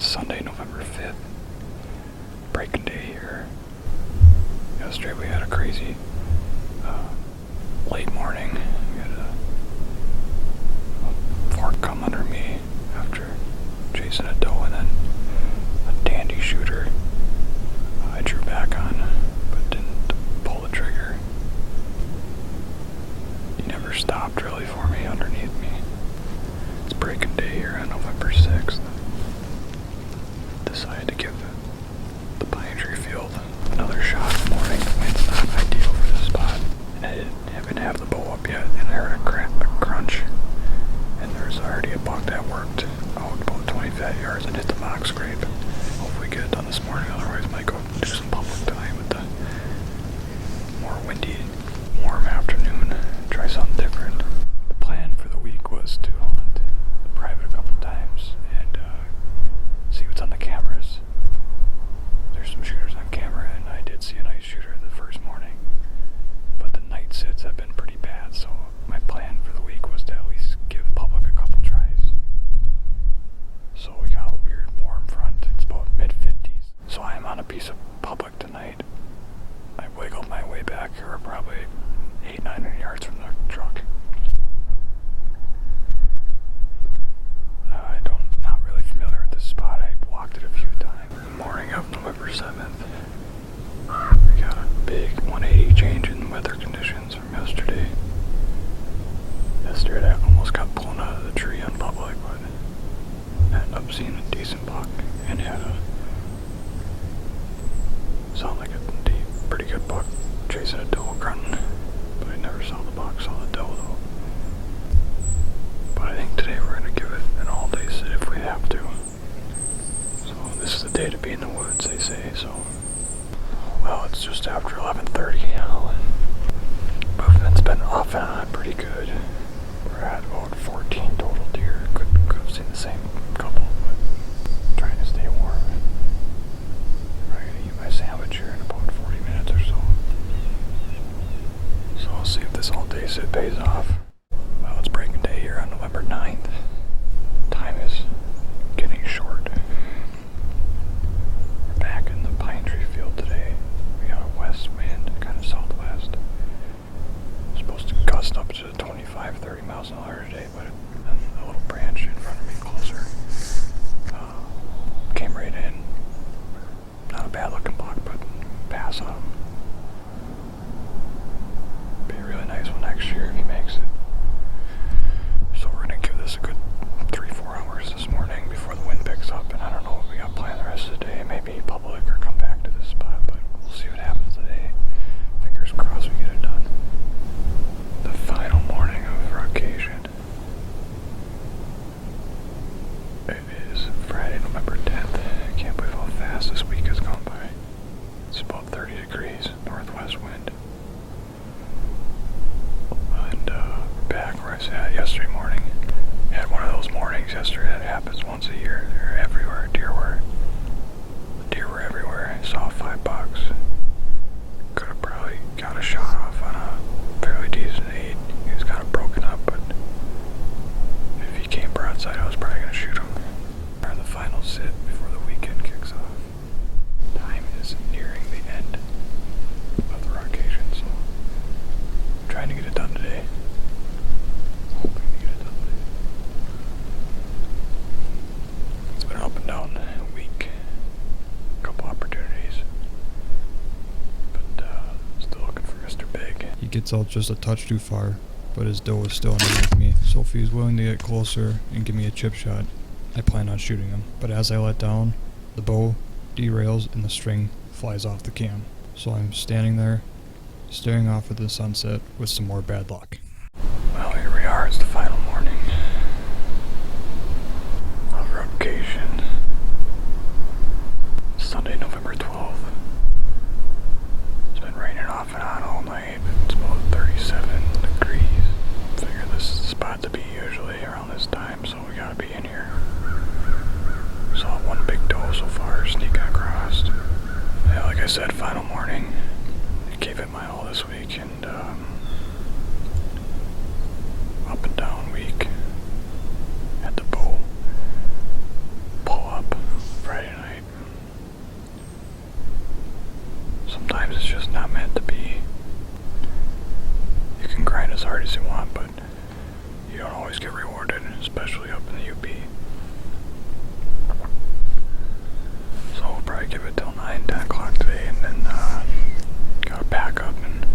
Sunday, November 5th. Breaking day here. Yesterday we had a crazy late morning. We had a fork come under me after chasing a doe, and then a dandy shooter I drew back on but didn't pull the trigger. He never stopped really for me underneath me. It's breaking day here on November 6th. Decided to give the pine tree field another shot in the morning. The wind's not ideal for this spot, and I didn't have the bow up yet, and I heard a crunch, and there's already a buck that worked out about 25 yards and hit the mock scrape. Hopefully get it done this morning, otherwise I might go do some public time with the more windy, warm afternoon, try something different. The plan for the week was to hunt private a couple times and see what's on the cameras. There's some shooters on camera, and I did see a nice shooter the first morning, but the night sits have been pretty bad, so my plan for the week was to at least give public a couple tries. So we got a weird warm front. It's about mid-50s, so I am on a piece of public tonight. I wiggled my way back here, probably 800-900 yards from the truck. Not really familiar with this spot. I walked it a few times. The morning of November 7th, we got a big 180 change in weather conditions from yesterday. Yesterday I almost got blown out of the tree on public, but I ended up seeing a decent buck and had a sound like a pretty good buck chasing a doe grunting, but I never saw the buck, saw the doe though. But I think today we're going to give it an all-day sit if we have to. So this is the day to be in the woods, they say, so. Well, it's just after 11:30 now, and movement's been off and on pretty good. We're at about 14 total deer. Could have seen the same couple, but trying to stay warm. I'm going to eat my sandwich here in about 40 minutes or so. So I'll see if this all-day sit pays off. Well, it's breaking day here on November 9th. Time is getting short. We're back in the pine tree field today. We got a west wind, kind of southwest. It's supposed to gust up to 25-30 miles an hour today, but a little branch in front of me closer came right in. Not a bad looking buck, but pass on him. Be a really nice one next year if he makes it. So we're going to give this a good 3-4 hours this morning before the wind picks up, and I don't know what we got planned the rest of the day. Maybe public or come back to this spot, but we'll see what happens today. Fingers crossed we get it done. The final morning of vacation. It is Friday, November 10th. I can't believe how fast this week has gone by. It's about 30 degrees, northwest wind. And back where I was at yesterday morning. Had one of those mornings yesterday that happens once a year. They're everywhere. Deer were everywhere. I saw 5 bucks. Could have probably got a shot off on a fairly decent 8. He was kind of broken up, but if he came broadside, I was probably going to shoot him. We're in the final sit before the weekend kicks off. Time is nearing the end of the vacation, so I'm trying to get it done today. Hoping to get it done today. It's been an up and down week. A couple opportunities. But still looking for Mr. Big. He gets out just a touch too far, but his doe is still underneath me, so if he's willing to get closer and give me a chip shot, I plan on shooting him. But as I let down, the bow derails and the string flies off the cam. So I'm standing there, staring off at the sunset with some more bad luck. Well, here we are. It's the final morning of vacation. Sunday, November 12th. It's been raining off and on all night. It's about 37 degrees. Figure this is the spot to be usually around this time, so we gotta be in here. Saw one big doe so far sneaking across. Yeah, like I said, final morning. I gave it my all this week, and always get rewarded, especially up in the UP. So we'll probably give it till 9, 10 o'clock today, and then gotta pack up and